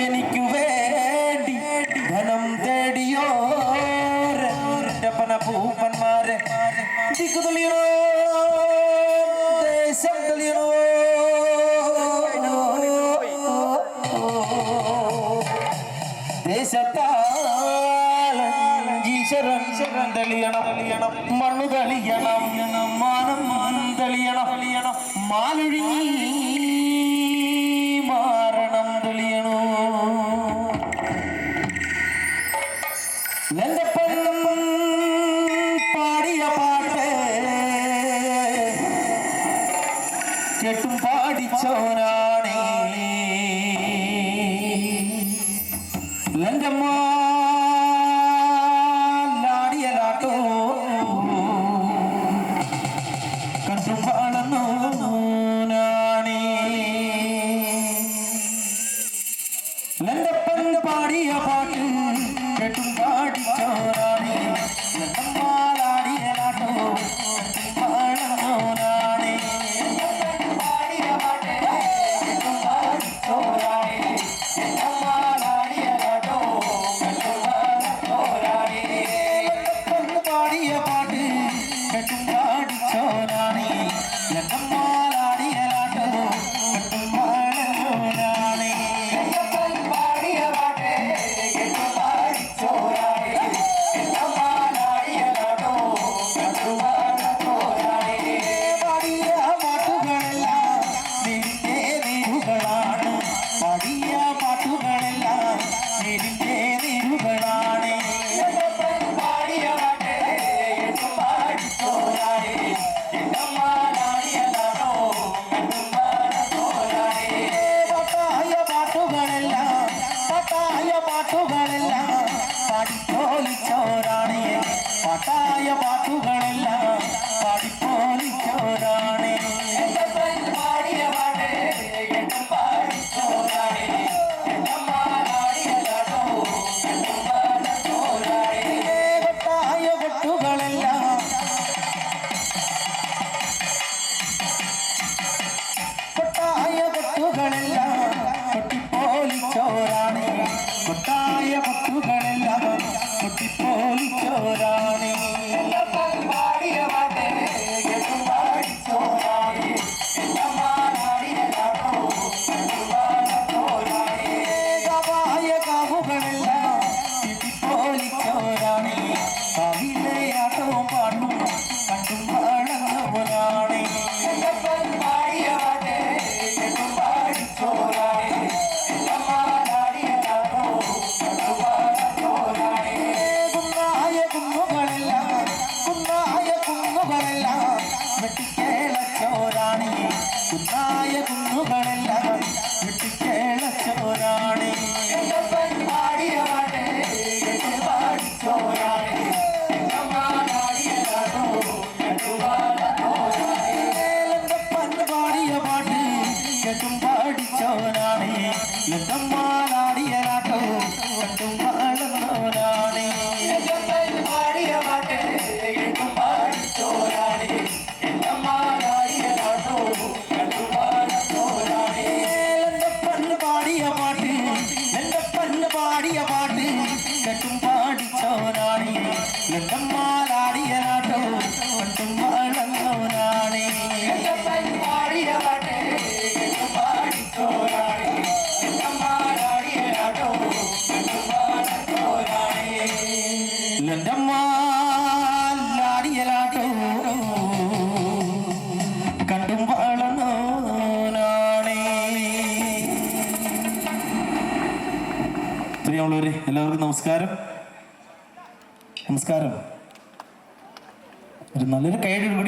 എനിക്കു വേണ്ടി ധനം തേടിയോ പൂപ്പന്മാരെ ദിക്കു തെളിയണോ ദേശം തെളിയണോ ദേശത്താളീശ്വരൻ തെളിയണം മണ്ണു തെളിയണം മാനം തെളിയണം മാലൊഴി മാരണം തെളിയണോ എന്റെ പെണ്ണും പാടിയ പാട്ട് കേട്ടും പാടിച്ചോനാണേ എന്റെ മാടിയലാട്ടോ കണ്ടും പാടുന്നു നാണേ എന്റെ പെണ്ണ് പാടിയ പാട്ട് കേട്ടും പാടിച്ചോനാണേ മാടിയലാട്ടോ പാടുന്നു നാണേ പാടിയ പാട്ട് കേട്ടും പാടിച്ചോനാണേ പാട്ടായ പാട്ടുകളെല്ലാം പാടിപ്പോലിച്ചോരാണേ പാടിയ പാട്ട് കേട്ടും പാടിച്ചോരാണേ കൊട്ടായ കൊട്ടുകളെല്ലാം കൊട്ടിപ്പോലിച്ചോരാണേ കൊട്ടായ കൊട്ടുകളെല്ലാം കൊട്ടിപ്പോലിച്ചോരാണേ പാടിയ പാട്ട് കേട്ടും പാടിച്ചോരാണേ കവായ കാവുകളെല്ലാം കിട്ടിപ്പോലിച്ചോരാണേ കവിതയാട്ടവും പാട്ടും കണ്ടും പാടുന്നവരാണേ പാടിയ പാട്ട് കേട്ടും പാടിച്ചോരാണേ വെട്ടിക്കേളച്ചോരാണേ കുന്നായ കുന്നുകളെല്ലാം വെട്ടിക്കേളച്ചോരാണേ പാടിയ പാട്ട് കേട്ടും പാടിച്ചോരാണേ പാടിയ പാട്ട് കേട്ടും പാടിച്ചോരാണേ ലതമ്മാലാടിയലാട്ടോ കണ്ടും പാടുന്നോരാണേ പാടിയ പാട്ട് കേട്ടും പാടിച്ചോരാണേ പാടിയ പാട്ട് കേട്ടും പാടിച്ചോരാണേ ലതമ്മാലാടിയലാട്ടോ കണ്ടും പാടുന്നോരാണേ പാടിയ പാട്ട് കേട്ടും പാടിച്ചോരാണേ ലതമ്മാലാടിയലാട്ടോ കണ്ടും പാടുന്നോരാണേ ലതമ്മാലാടിയലാട്ടോ കണ്ടും പാടുന്നോരാണേ. പ്രിയമുള്ളവരെ എല്ലാവർക്കും നമസ്കാരം. ഒരു നല്ലൊരു കൈയ്യടി കൂടി